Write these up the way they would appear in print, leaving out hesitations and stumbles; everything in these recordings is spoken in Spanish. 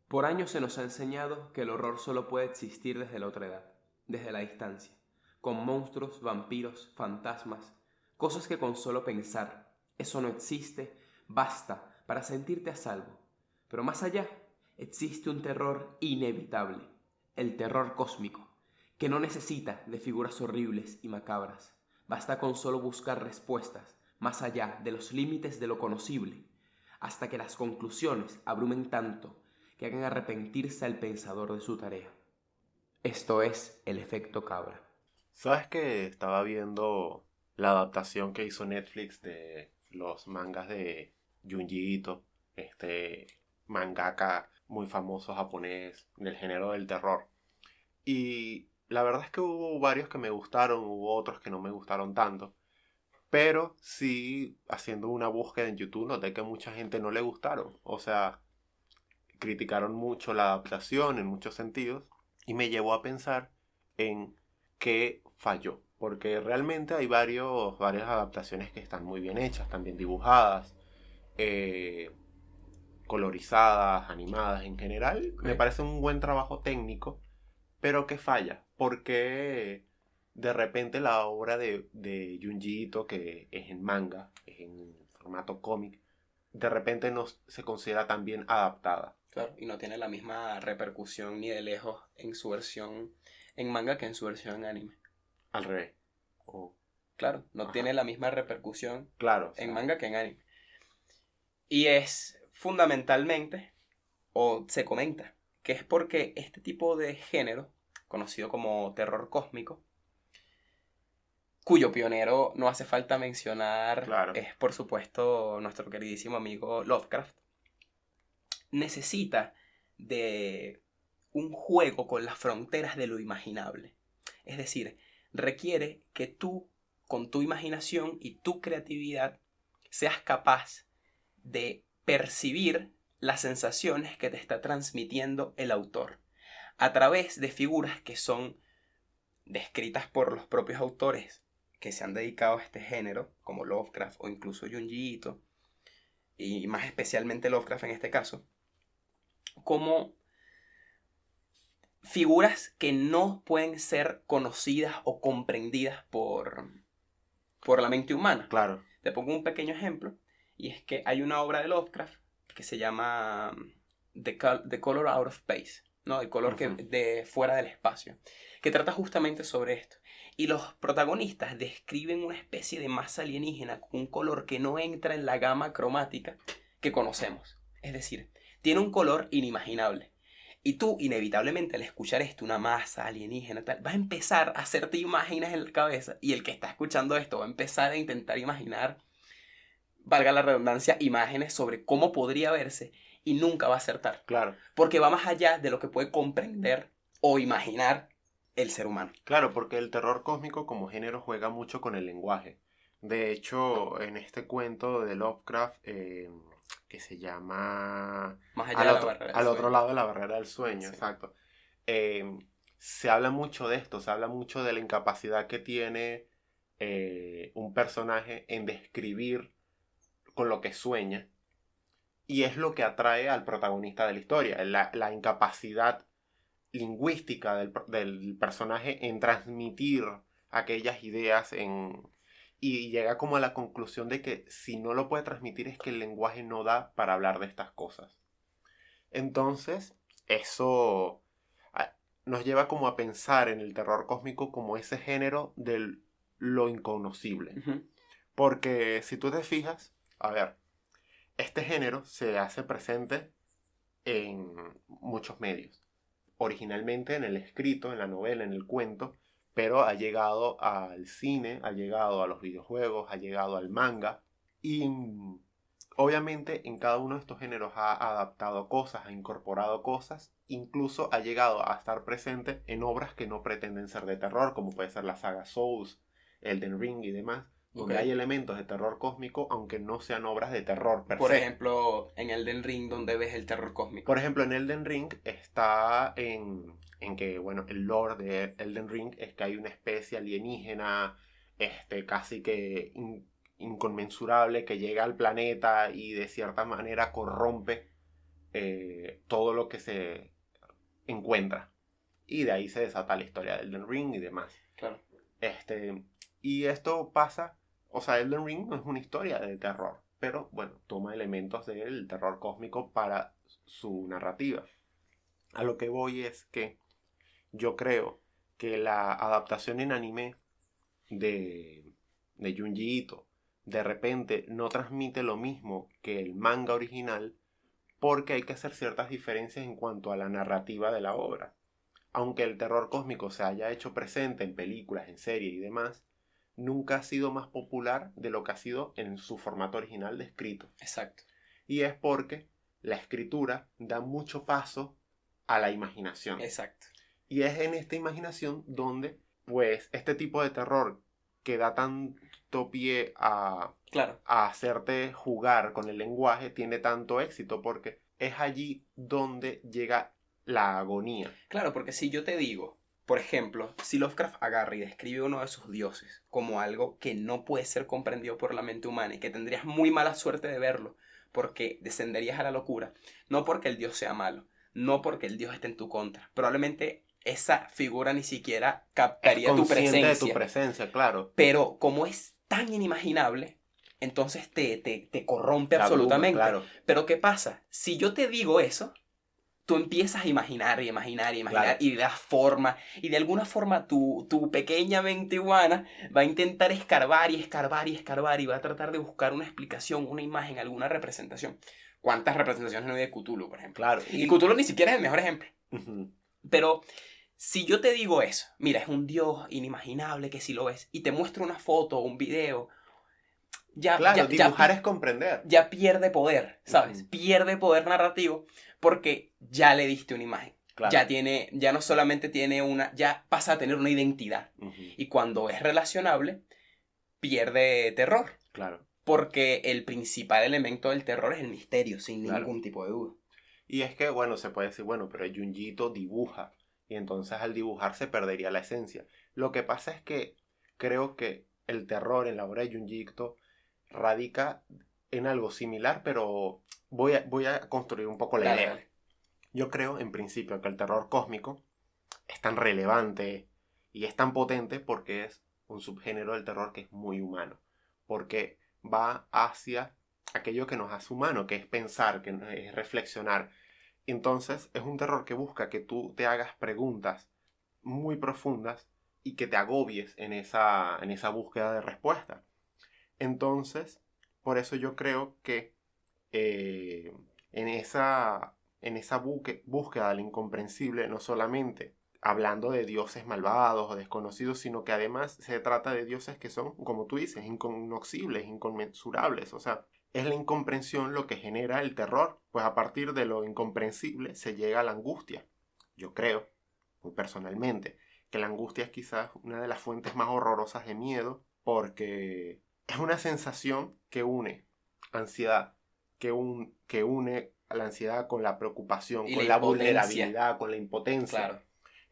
Por años se nos ha enseñado que el horror solo puede existir desde la otra edad, desde la distancia, con monstruos, vampiros, fantasmas, cosas que con solo pensar, eso no existe, basta para sentirte a salvo. Pero más allá, existe un terror inevitable, el terror cósmico, que no necesita de figuras horribles y macabras. Basta con solo buscar respuestas más allá de los límites de lo conocible, hasta que las conclusiones abrumen tanto que hagan arrepentirse al pensador de su tarea. Esto es el efecto cabra. ¿Sabes que estaba viendo la adaptación que hizo Netflix de los mangas de Junji Ito, este mangaka muy famoso japonés del género del terror? Y la verdad es que hubo varios que me gustaron, hubo otros que no me gustaron tanto. Pero sí, haciendo una búsqueda en YouTube, noté que mucha gente no le gustaron. O sea, criticaron mucho la adaptación en muchos sentidos. Y me llevó a pensar en qué falló. Porque realmente hay varias adaptaciones que están muy bien hechas, también dibujadas, eh, colorizadas, animadas en general. Me parece un buen trabajo técnico, pero que falla. Porque de repente la obra de Junji Ito, que es en manga, es en formato cómic, de repente no se considera tan bien adaptada. Claro, y no tiene la misma repercusión ni de lejos en su versión en manga que en su versión en anime. Al revés. O- Claro, no Ajá. tiene la misma repercusión Claro, o en sea, manga que en anime. Y es fundamentalmente, o se comenta, que es porque este tipo de género, conocido como terror cósmico, cuyo pionero no hace falta mencionar, claro. es por supuesto nuestro queridísimo amigo Lovecraft, necesita de un juego con las fronteras de lo imaginable. Es decir, requiere que tú, con tu imaginación y tu creatividad, seas capaz de percibir las sensaciones que te está transmitiendo el autor a través de figuras que son descritas por los propios autores que se han dedicado a este género, como Lovecraft o incluso Junji Ito, y más especialmente Lovecraft en este caso, como figuras que no pueden ser conocidas o comprendidas por la mente humana. Claro. Te pongo un pequeño ejemplo, y es que hay una obra de Lovecraft que se llama The Color Out of Space, ¿no? El color que, Ujú. de fuera del espacio, que trata justamente sobre esto. Y los protagonistas describen una especie de masa alienígena con un color que no entra en la gama cromática que conocemos. Es decir, tiene un color inimaginable. Y tú, inevitablemente, al escuchar esto, una masa alienígena, tal, vas a empezar a hacerte imágenes en la cabeza. Y el que está escuchando esto va a empezar a intentar imaginar, valga la redundancia, imágenes sobre cómo podría verse y nunca va a acertar. Claro. Porque va más allá de lo que puede comprender o imaginar el ser humano. Claro, porque el terror cósmico como género juega mucho con el lenguaje. De hecho, en este cuento de Lovecraft, que se llama Más allá de la barrera del al otro sueño. lado de la barrera del sueño, Sí. exacto. eh, Se habla mucho de esto, se habla mucho de la incapacidad que tiene un personaje en describir con lo que sueña. Y es lo que atrae al protagonista de la historia, la incapacidad lingüística del personaje en transmitir aquellas ideas y llega como a la conclusión de que si no lo puede transmitir es que el lenguaje no da para hablar de estas cosas. Entonces, eso ah, nos lleva como a pensar en el terror cósmico como ese género de lo inconocible. Uh-huh. Porque si tú te fijas, a ver, este género se hace presente en muchos medios. Originalmente en el escrito, en la novela, en el cuento, pero ha llegado al cine, ha llegado a los videojuegos, ha llegado al manga y obviamente en cada uno de estos géneros ha adaptado cosas, ha incorporado cosas, incluso ha llegado a estar presente en obras que no pretenden ser de terror, como puede ser la saga Souls, Elden Ring y demás, donde hay elementos de terror cósmico, aunque no sean obras de terror per Por se. ejemplo, en Elden Ring, donde ves el terror cósmico. Por ejemplo, en Elden Ring está en que, bueno, el lore de Elden Ring es que hay una especie alienígena, casi que inconmensurable, que llega al planeta y de cierta manera corrompe todo lo que se encuentra. Y de ahí se desata la historia de Elden Ring y demás. Claro. Y esto pasa, o sea, Elden Ring no es una historia de terror, pero bueno, toma elementos del terror cósmico para su narrativa. A lo que voy es que yo creo que la adaptación en anime de Junji Ito de repente no transmite lo mismo que el manga original, porque hay que hacer ciertas diferencias en cuanto a la narrativa de la obra. Aunque el terror cósmico se haya hecho presente en películas, en series y demás, nunca ha sido más popular de lo que ha sido en su formato original de escrito. Exacto. Y es porque la escritura da mucho paso a la imaginación. Exacto. Y es en esta imaginación donde, pues, este tipo de terror que da tanto pie a hacerte jugar con el lenguaje tiene tanto éxito, porque es allí donde llega la agonía. Claro, porque si yo te digo, por ejemplo, si Lovecraft agarra y describe uno de sus dioses como algo que no puede ser comprendido por la mente humana y que tendrías muy mala suerte de verlo porque descenderías a la locura, no porque el dios sea malo, no porque el dios esté en tu contra, probablemente esa figura ni siquiera captaría tu presencia. De tu presencia, claro. Pero como es tan inimaginable, entonces te corrompe absolutamente. Claro. Pero ¿qué pasa? Si yo te digo eso, tú empiezas a imaginar Claro. y das forma. Y de alguna forma tu pequeña mente humana va a intentar escarbar y va a tratar de buscar una explicación, una imagen, alguna representación. ¿Cuántas representaciones no hay de Cthulhu, por ejemplo? Claro. Y Cthulhu ni siquiera es el mejor ejemplo. Uh-huh. Pero si yo te digo eso, mira, es un dios inimaginable que si lo ves, y te muestro una foto o un video, dibujar es comprender. Ya pierde poder, ¿sabes? Uh-huh. Pierde poder narrativo porque ya le diste una imagen. Claro. Ya no solamente tiene ya pasa a tener una identidad. Uh-huh. Y cuando es relacionable, pierde terror. Claro. Porque el principal elemento del terror es el misterio, sin ningún tipo de duda. Y es que, bueno, se puede decir, bueno, pero Junji Ito dibuja. Y entonces al dibujar se perdería la esencia. Lo que pasa es que creo que el terror en la obra de Junji Ito radica en algo similar, pero voy a construir un poco la idea. Dale. Yo creo, en principio, que el terror cósmico es tan relevante y es tan potente porque es un subgénero del terror que es muy humano. Porque va hacia aquello que nos hace humano, que es pensar, que es reflexionar. Entonces, es un terror que busca que tú te hagas preguntas muy profundas y que te agobies en esa búsqueda de respuesta. Entonces, por eso yo creo que en esa búsqueda del incomprensible, no solamente hablando de dioses malvados o desconocidos, sino que además se trata de dioses que son, como tú dices, incognoscibles, inconmensurables. O sea, es la incomprensión lo que genera el terror, pues a partir de lo incomprensible se llega a la angustia. Yo creo, muy personalmente, que la angustia es quizás una de las fuentes más horrorosas de miedo, porque es una sensación que une ansiedad, que une a la ansiedad con la preocupación, con la vulnerabilidad, con la impotencia. Claro.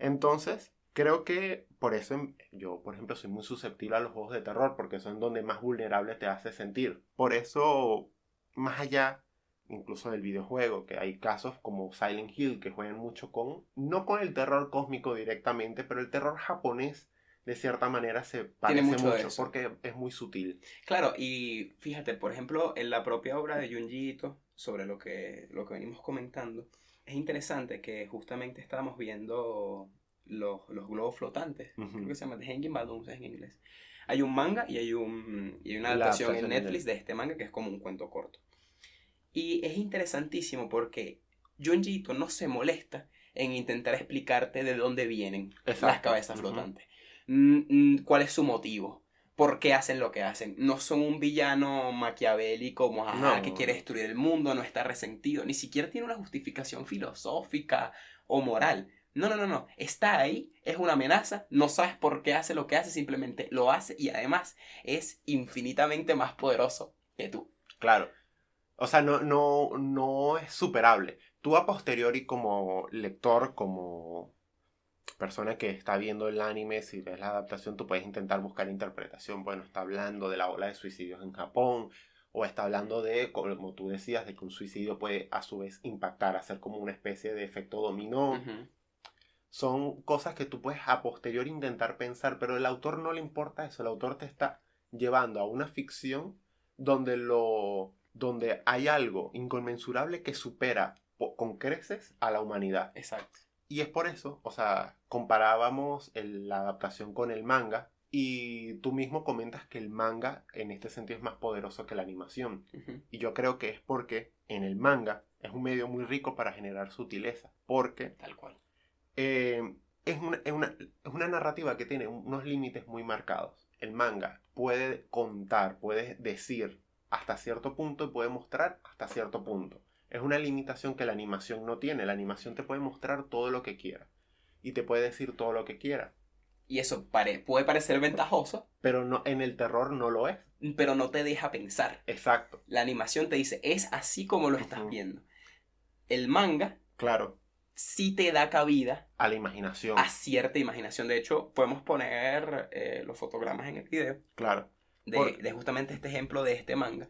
Entonces, creo que por eso yo, por ejemplo, soy muy susceptible a los juegos de terror, porque son donde más vulnerable te hace sentir. Por eso, más allá incluso del videojuego, que hay casos como Silent Hill que juegan mucho no con el terror cósmico directamente, pero el terror japonés de cierta manera se parece mucho porque es muy sutil. Claro, y fíjate, por ejemplo, en la propia obra de Junji Ito, sobre lo que venimos comentando, es interesante que justamente estábamos viendo los globos flotantes, creo que se llama The Hanging Balloons en inglés. Hay un manga y hay una adaptación en Netflix de este manga que es como un cuento corto. Y es interesantísimo porque Junji Ito no se molesta en intentar explicarte de dónde vienen las cabezas flotantes. ¿Cuál es su motivo? ¿Por qué hacen lo que hacen? No son un villano maquiavélico que quiere destruir el mundo, no está resentido, ni siquiera tiene una justificación filosófica o moral. No. Está ahí, es una amenaza, no sabes por qué hace lo que hace, simplemente lo hace y además es infinitamente más poderoso que tú. Claro. O sea, no es superable. Tú a posteriori como lector, como persona que está viendo el anime, si ves la adaptación, tú puedes intentar buscar interpretación. Bueno, está hablando de la ola de suicidios en Japón, o está hablando de, como tú decías, de que un suicidio puede a su vez impactar, hacer como una especie de efecto dominó. Ujú. Son cosas que tú puedes a posteriori intentar pensar, pero al autor no le importa eso. El autor te está llevando a una ficción donde hay algo inconmensurable que supera con creces a la humanidad. Exacto. Y es por eso, o sea, comparábamos la adaptación con el manga y tú mismo comentas que el manga en este sentido es más poderoso que la animación. Ujú. Y yo creo que es porque en el manga es un medio muy rico para generar sutileza, porque Tal cual. es una narrativa que tiene unos límites muy marcados. El manga puede contar, puede decir hasta cierto punto y puede mostrar hasta cierto punto. Es una limitación que la animación no tiene. La animación te puede mostrar todo lo que quiera y te puede decir todo lo que quiera. Y eso puede parecer ventajoso, Pero no, en el terror no lo es. pero no te deja pensar. Exacto. La animación te dice, es así como lo estás Ujú. viendo. El manga Claro, sí te da cabida a la imaginación. a cierta imaginación. De hecho, podemos poner los fotogramas en el video Claro. de justamente este ejemplo de este manga.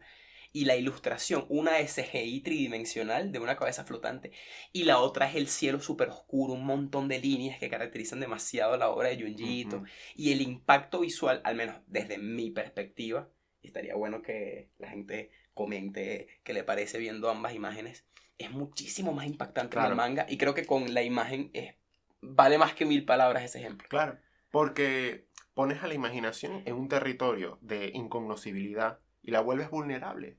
Y la ilustración, una es CGI tridimensional de una cabeza flotante y la otra es el cielo súper oscuro, un montón de líneas que caracterizan demasiado la obra de Junji Ito. Ujú. Y el impacto visual, al menos desde mi perspectiva, y estaría bueno que la gente comente qué le parece viendo ambas imágenes, es muchísimo más impactante en el Claro. manga y creo que con la imagen vale más que 1000 palabras ese ejemplo. Claro, porque pones a la imaginación en un territorio de incognoscibilidad y la vuelves vulnerable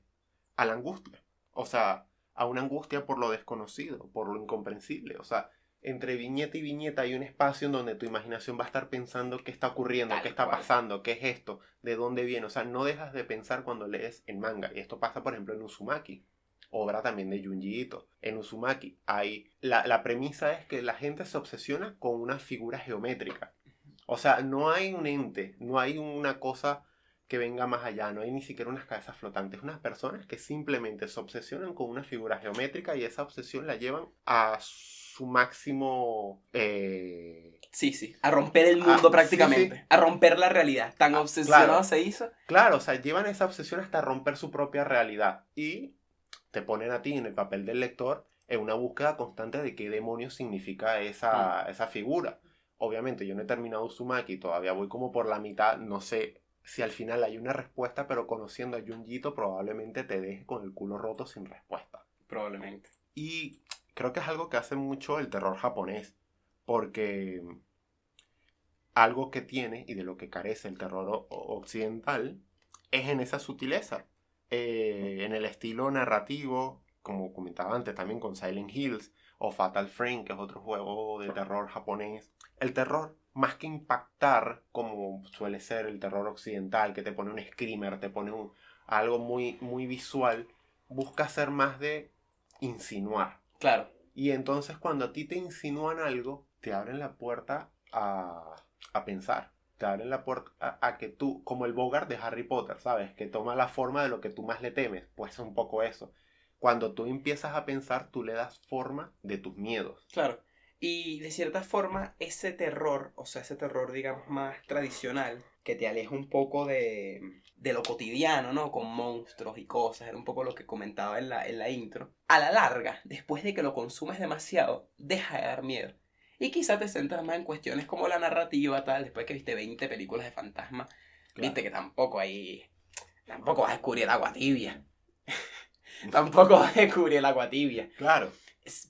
a la angustia. O sea, a una angustia por lo desconocido, por lo incomprensible. O sea, entre viñeta y viñeta hay un espacio en donde tu imaginación va a estar pensando qué está ocurriendo, Tal qué está cual. pasando, qué es esto, de dónde viene. O sea, no dejas de pensar cuando lees el manga. Y esto pasa, por ejemplo, en Uzumaki, obra también de Junji Ito. En Uzumaki hay la premisa es que la gente se obsesiona con una figura geométrica. O sea, no hay un ente, no hay una cosa que venga más allá, no hay ni siquiera unas cabezas flotantes, unas personas que simplemente se obsesionan con una figura geométrica y esa obsesión la llevan a su máximo... Sí, a romper el mundo sí, prácticamente, sí. a romper la realidad. Tan obsesionado Claro, se hizo. claro, o sea, llevan esa obsesión hasta romper su propia realidad y te ponen a ti en el papel del lector en una búsqueda constante de qué demonios significa esa figura. Obviamente yo no he terminado Uzumaki, todavía voy como por la mitad, no sé si al final hay una respuesta, pero conociendo a Junjito probablemente te deje con el culo roto sin respuesta. Probablemente. Y creo que es algo que hace mucho el terror japonés, porque algo que tiene y de lo que carece el terror occidental es en esa sutileza, en el estilo narrativo, como comentaba antes también con Silent Hills o Fatal Frame, que es otro juego de terror japonés. El terror, más que impactar como suele ser el terror occidental, que te pone un screamer, te pone algo muy, muy visual, busca ser más de insinuar. Claro. Y entonces cuando a ti te insinúan algo, te abren la puerta a pensar. Te abren la puerta a que tú, como el Bogart de Harry Potter, ¿sabes? Que toma la forma de lo que tú más le temes. Pues es un poco eso. Cuando tú empiezas a pensar, tú le das forma de tus miedos. Claro. Y de cierta forma, ese terror, o sea, ese terror, digamos, más tradicional, que te aleja un poco de lo cotidiano, ¿no? Con monstruos y cosas, era un poco lo que comentaba en la intro. A la larga, después de que lo consumes demasiado, deja de dar miedo. Y quizá te centras más en cuestiones como la narrativa, tal, después que viste 20 películas de fantasma, viste que tampoco vas a descubrir el agua tibia. Tampoco vas a descubrir el agua tibia. Claro.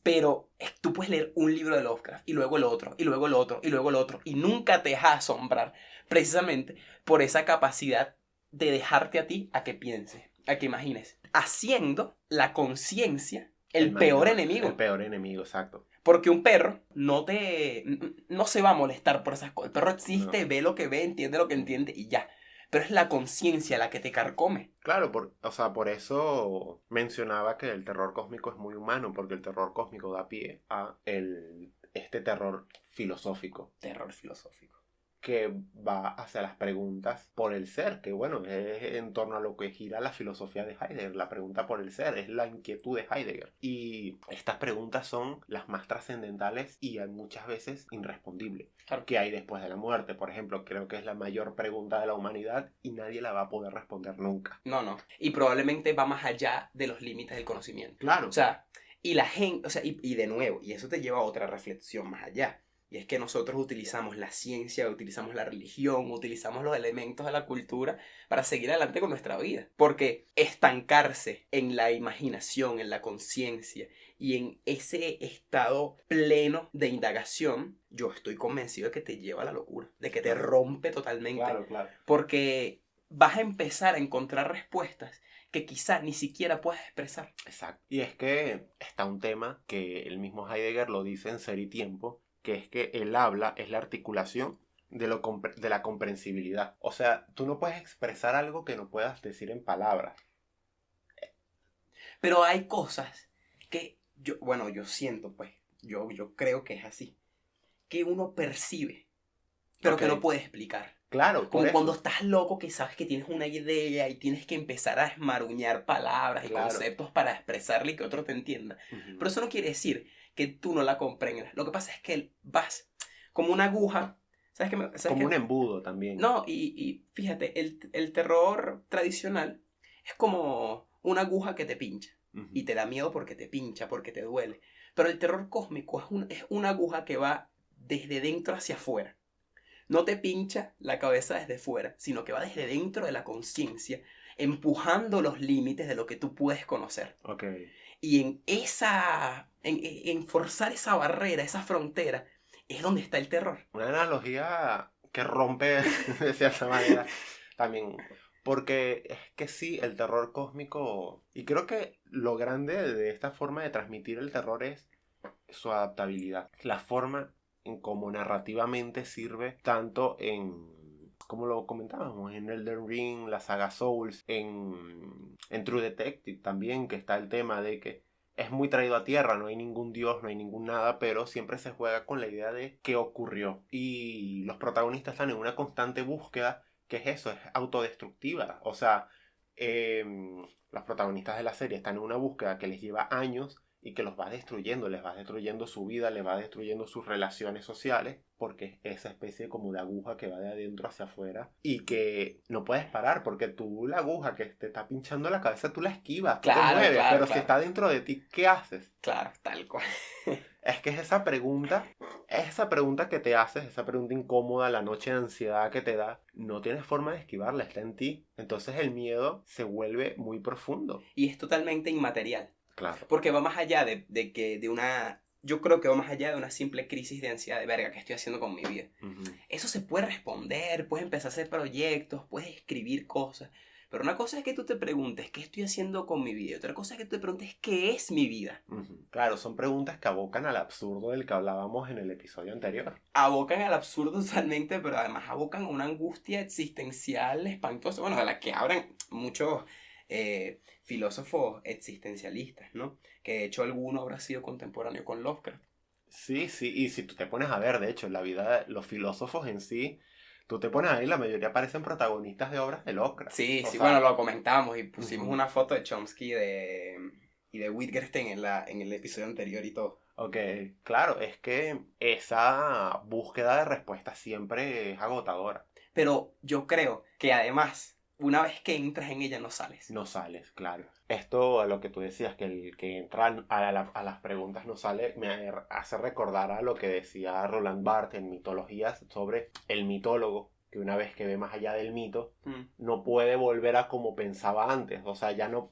Pero tú puedes leer un libro de Lovecraft y luego el otro, y luego el otro, y luego el otro, y nunca te dejas asombrar precisamente por esa capacidad de dejarte a ti a que pienses, a que imagines, haciendo la conciencia el peor enemigo. El peor enemigo, exacto. Porque un perro no se va a molestar por esas cosas. El perro existe, No. ve lo que ve, entiende lo que entiende y ya. Pero es la conciencia la que te carcome. Claro, por eso mencionaba que el terror cósmico es muy humano, porque el terror cósmico da pie a este terror filosófico. Terror filosófico. que va hacia las preguntas por el ser, que bueno, es en torno a lo que gira la filosofía de Heidegger. La pregunta por el ser es la inquietud de Heidegger. Y estas preguntas son las más trascendentales y muchas veces irrespondibles. Claro. ¿Qué hay después de la muerte? Por ejemplo, creo que es la mayor pregunta de la humanidad y nadie la va a poder responder nunca. No. Y probablemente va más allá de los límites del conocimiento. Claro. O sea, y la gente, o sea, y de nuevo, y eso te lleva a otra reflexión más allá. Y es que nosotros utilizamos la ciencia, utilizamos la religión, utilizamos los elementos de la cultura para seguir adelante con nuestra vida. Porque estancarse en la imaginación, en la conciencia y en ese estado pleno de indagación, yo estoy convencido de que te lleva a la locura, de que te rompe totalmente. Claro. Porque vas a empezar a encontrar respuestas que quizá ni siquiera puedes expresar. Exacto. Y es que está un tema que el mismo Heidegger lo dice en Ser y Tiempo, que es que el habla es la articulación de la comprensibilidad. O sea, tú no puedes expresar algo que no puedas decir en palabras. Pero hay cosas que yo siento, pues, yo creo que es así, que uno percibe, pero Ok. que no puede explicar. Claro, por Como eso. cuando estás loco que sabes que tienes una idea y tienes que empezar a esmaruñar palabras y Claro. conceptos para expresarle y que otro te entienda. Ujú. Pero eso no quiere decir que tú no la comprendas. Lo que pasa es que vas como una aguja. ¿Sabes qué? Como un embudo también. No, y fíjate, el terror tradicional es como una aguja que te pincha. Ujú. Y te da miedo porque te pincha, porque te duele. Pero el terror cósmico es una aguja que va desde dentro hacia afuera. No te pincha la cabeza desde fuera, sino que va desde dentro de la conciencia, empujando los límites de lo que tú puedes conocer. Ok. Y en forzar esa barrera, esa frontera, es donde está el terror. Una analogía que rompe de cierta manera también. Porque es que sí, el terror cósmico... Y creo que lo grande de esta forma de transmitir el terror es su adaptabilidad. La forma en cómo narrativamente sirve tanto en... Como lo comentábamos, en Elden Ring, la saga Souls, en True Detective también, que está el tema de que es muy traído a tierra, no hay ningún dios, no hay ningún nada, pero siempre se juega con la idea de qué ocurrió. Y los protagonistas están en una constante búsqueda, que es eso, es autodestructiva. O sea, los protagonistas de la serie están en una búsqueda que les lleva años y que los va destruyendo, les va destruyendo su vida, les va destruyendo sus relaciones sociales, porque es esa especie como de aguja que va de adentro hacia afuera y que no puedes parar, porque tú la aguja que te está pinchando la cabeza, tú la esquivas, tú te Claro, mueves, claro, pero claro. si está dentro de ti, ¿qué haces? Claro, tal cual. Es que es esa pregunta que te haces, esa pregunta incómoda, la noche de ansiedad que te da, no tienes forma de esquivarla, está en ti. Entonces el miedo se vuelve muy profundo. Y es totalmente inmaterial. Claro. Porque va más allá de una... Yo creo que va más allá de una simple crisis de ansiedad de verga, ¿qué estoy haciendo con mi vida? Uh-huh. Eso se puede responder, puedes empezar a hacer proyectos, puedes escribir cosas. Pero una cosa es que tú te preguntes, ¿qué estoy haciendo con mi vida? Otra cosa es que tú te preguntes, ¿qué es mi vida? Uh-huh. Claro, son preguntas que abocan al absurdo del que hablábamos en el episodio anterior. Abocan al absurdo totalmente, pero además abocan a una angustia existencial espantosa, bueno, de la que hablan muchos filósofos existencialistas, ¿no? Que de hecho alguno habrá sido contemporáneo con Lovecraft. Sí, y si tú te pones a ver, de hecho, en la vida de los filósofos en sí, tú te pones ahí, la mayoría parecen protagonistas de obras de Lovecraft. Sí, o sí, sea, bueno, lo comentamos y pusimos uh-huh. una foto de Chomsky y de Wittgenstein en el episodio anterior y todo. Ok, claro, es que esa búsqueda de respuesta siempre es agotadora. Pero yo creo que además, una vez que entras en ella, no sales. No sales, claro. Esto a lo que tú decías, que el que entra a las preguntas no sale, me hace recordar a lo que decía Roland Barthes en Mitologías sobre el mitólogo, que una vez que ve más allá del mito, no puede volver a como pensaba antes. O sea, ya no...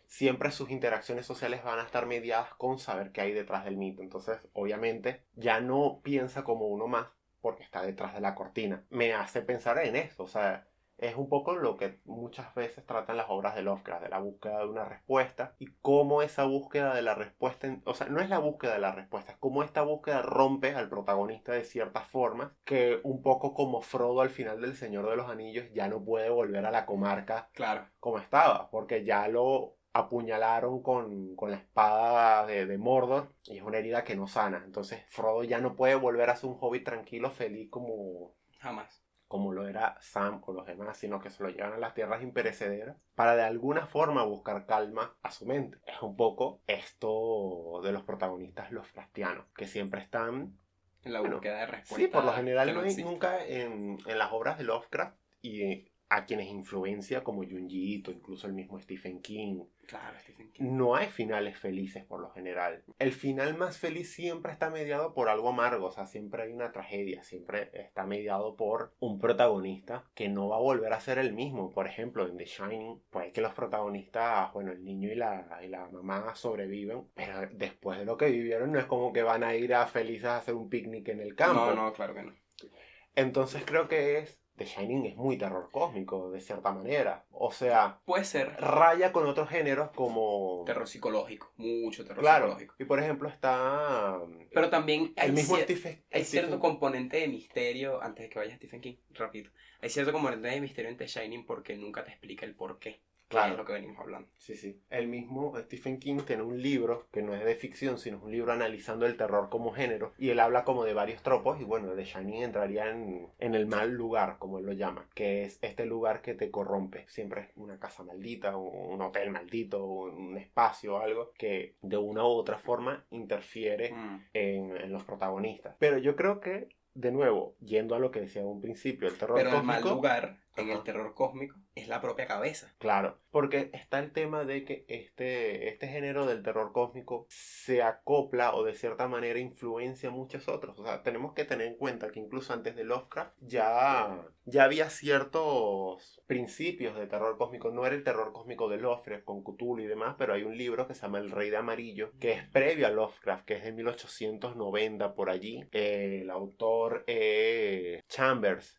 Siempre sus interacciones sociales van a estar mediadas con saber qué hay detrás del mito. Entonces, obviamente, ya no piensa como uno más porque está detrás de la cortina. Me hace pensar en eso, o sea... Es un poco lo que muchas veces tratan las obras de Lovecraft, de la búsqueda de una respuesta y cómo esa búsqueda de la respuesta, o sea, no es la búsqueda de la respuesta, es cómo esta búsqueda rompe al protagonista de ciertas formas que un poco como Frodo al final del Señor de los Anillos ya no puede volver a la comarca claro, como estaba, porque ya lo apuñalaron con la espada de Mordor y es una herida que no sana. Entonces Frodo ya no puede volver a ser un hobbit tranquilo, feliz como Jamás. como lo era Sam o los demás, sino que se lo llevan a las tierras imperecederas para de alguna forma buscar calma a su mente. Es un poco esto de los protagonistas Lovecraftianos, que siempre están... En la Bueno, búsqueda de respuesta. sí, por lo general que no hay existe. nunca en las obras de Lovecraft y a quienes influencia como Junji Ito, incluso el mismo Stephen King. Claro, Stephen King. No hay finales felices por lo general. El final más feliz siempre está mediado por algo amargo, o sea, siempre hay una tragedia, siempre está mediado por un protagonista que no va a volver a ser el mismo. Por ejemplo, en The Shining, puede que los protagonistas, bueno, el niño y la mamá sobreviven, pero después de lo que vivieron no es como que van a ir a felices a hacer un picnic en el campo. No, claro que no. Entonces creo que The Shining es muy terror cósmico, de cierta manera. O sea, Puede ser raya con otros géneros como... terror psicológico, mucho terror Claro, psicológico. y por ejemplo está Pero también el mismo Stephen... hay cierto Stephen- componente de misterio, antes de que vaya Stephen King, rápido. Hay cierto componente de misterio en The Shining porque nunca te explica el por qué. Claro. Que es lo que venimos hablando. Sí, sí. El mismo Stephen King tiene un libro que no es de ficción, sino es un libro analizando el terror como género. Y él habla como de varios tropos y bueno, The Shining entraría en el mal lugar, como él lo llama, que es este lugar que te corrompe. Siempre es una casa maldita, un hotel maldito, un espacio o algo que de una u otra forma interfiere en los protagonistas. Pero yo creo que, de nuevo, yendo a lo que decía en un principio, el terror Pero el cósmico... mal lugar en el Ajá. terror cósmico es la propia cabeza. Claro, porque está el tema de que este género del terror cósmico se acopla o de cierta manera influencia a muchos otros. O sea, tenemos que tener en cuenta que incluso antes de Lovecraft ya había ciertos principios de terror cósmico. No era el terror cósmico de Lovecraft con Cthulhu y demás, pero hay un libro que se llama El Rey de Amarillo, que es previo a Lovecraft, que es de 1890 por allí. El autor Chambers.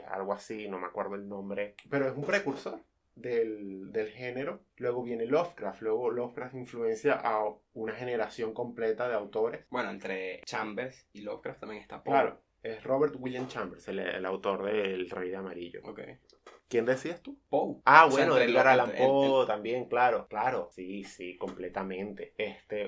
Algo así, no me acuerdo el nombre, pero es un precursor del género. Luego viene Lovecraft, luego Lovecraft influencia a una generación completa de autores. Bueno, entre Chambers y Lovecraft también está Poe. Claro, es Robert William Chambers, el autor del Rey de Amarillo. Ok. ¿Quién decías tú? Poe. Ah, O sea, bueno, entre Edgar lo- Allan entre- Poe también, claro, claro, sí, completamente.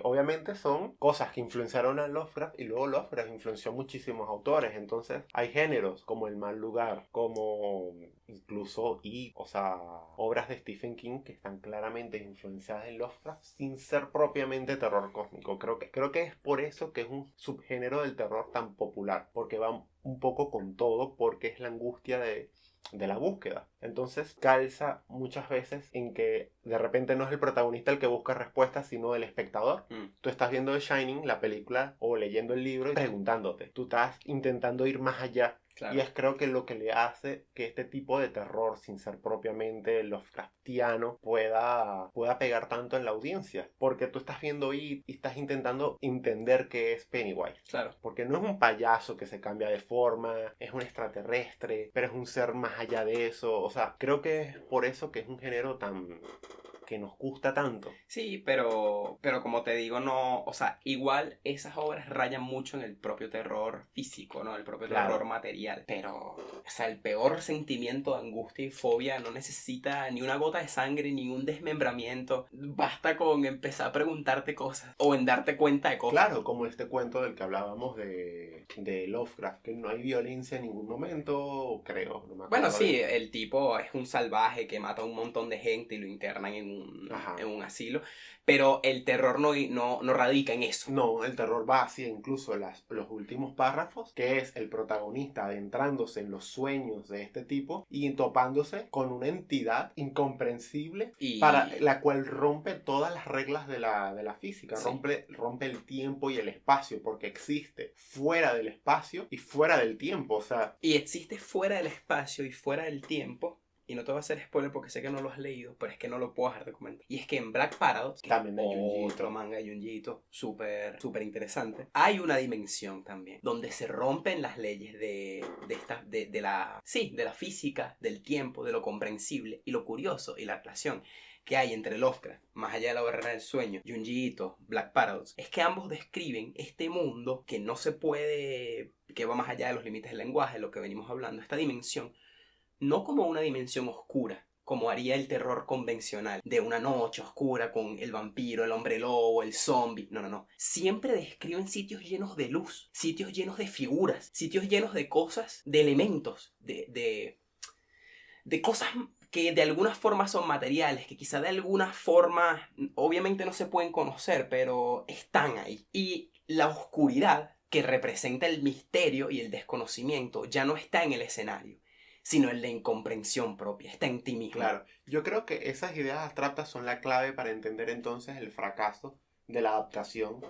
Obviamente son cosas que influenciaron a Lovecraft y luego Lovecraft influenció a muchísimos autores. Entonces hay géneros como El Mal Lugar, como incluso o sea, obras de Stephen King que están claramente influenciadas en Lovecraft sin ser propiamente terror cósmico. Creo que es por eso que es un subgénero del terror tan popular, porque va un poco con todo, porque es la angustia de la búsqueda. Entonces calza muchas veces en que de repente no es el protagonista el que busca respuestas, sino el espectador. Tú estás viendo The Shining, la película, o leyendo el libro y preguntándote. Tú estás intentando ir más allá. Claro. Y es creo que lo que le hace que este tipo de terror, sin ser propiamente Lovecraftiano, pueda pegar tanto en la audiencia. Porque tú estás viendo y estás intentando entender qué es Pennywise. Claro. Porque no es un payaso que se cambia de forma, es un extraterrestre, pero es un ser más allá de eso. O sea, creo que es por eso que es un género que nos gusta tanto. Sí, pero como te digo, no, o sea, igual esas obras rayan mucho en el propio terror físico, ¿no? El propio Claro. terror material. Pero, o sea, el peor sentimiento de angustia y fobia no necesita ni una gota de sangre, ni un desmembramiento. Basta con empezar a preguntarte cosas o en darte cuenta de cosas. Claro, como este cuento del que hablábamos de Lovecraft, que no hay violencia en ningún momento, creo. No me acuerdo Bueno, sí, bien. el tipo es un salvaje que mata a un montón de gente y lo internan Ajá. en un asilo, pero el terror no radica en eso. No, el terror va hacia incluso los últimos párrafos, que es el protagonista adentrándose en los sueños de este tipo y topándose con una entidad incomprensible Y- para la cual rompe todas las reglas de la física, Sí. rompe el tiempo y el espacio, porque existe fuera del espacio y fuera del tiempo, o sea, Y existe fuera del espacio y fuera del tiempo. Y no te voy a hacer spoiler porque sé que no lo has leído, pero es que no lo puedo dejar de comentar. Y es que en Black Paradox, que También de es Junji otro Ito. manga de Junji Ito, súper interesante, hay una dimensión también donde se rompen las leyes de la física, del tiempo, de lo comprensible y lo curioso y la relación que hay entre Lovecraft, más allá de la barrera del sueño, Junji Ito, Black Paradox, es que ambos describen este mundo que no se puede, que va más allá de los límites del lenguaje, lo que venimos hablando, esta dimensión, no como una dimensión oscura, como haría el terror convencional, de una noche oscura con el vampiro, el hombre lobo, el zombie. No, no, no. Siempre describen sitios llenos de luz, sitios llenos de figuras, sitios llenos de cosas, de elementos, de cosas que de alguna forma son materiales, que quizá de alguna forma obviamente no se pueden conocer, pero están ahí. Y la oscuridad que representa el misterio y el desconocimiento ya no está en el escenario, sino en la incomprensión propia, está en ti mismo. Claro, yo creo que esas ideas abstractas son la clave para entender entonces el fracaso de la adaptación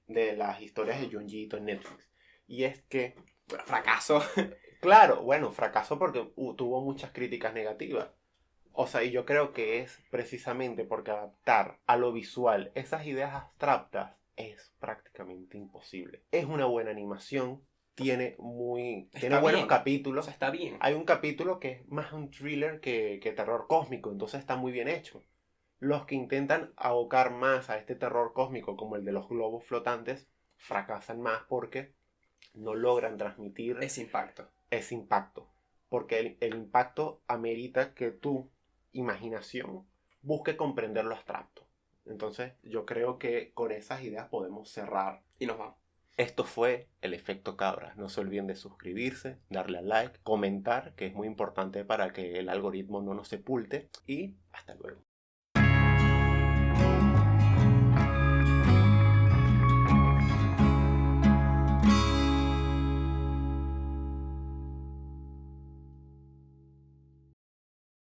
de las historias de Junji Ito en Netflix. Y es que, Bueno, fracaso. claro, bueno, fracaso porque tuvo muchas críticas negativas. O sea, y yo creo que es precisamente porque adaptar a lo visual esas ideas abstractas es prácticamente imposible. Es una buena animación, tiene Está buenos bien. O capítulos. sea, está bien. Hay un capítulo que es más un thriller que terror cósmico, entonces está muy bien hecho. Los que intentan abocar más a este terror cósmico, como el de los globos flotantes, fracasan más porque no logran transmitir Ese impacto. ese impacto. Porque el impacto amerita que tu imaginación busque comprender lo abstracto. Entonces, yo creo que con esas ideas podemos cerrar. Y nos vamos. Esto fue El Efecto Cabra. No se olviden de suscribirse, darle al like, comentar, que es muy importante para que el algoritmo no nos sepulte. Y hasta luego.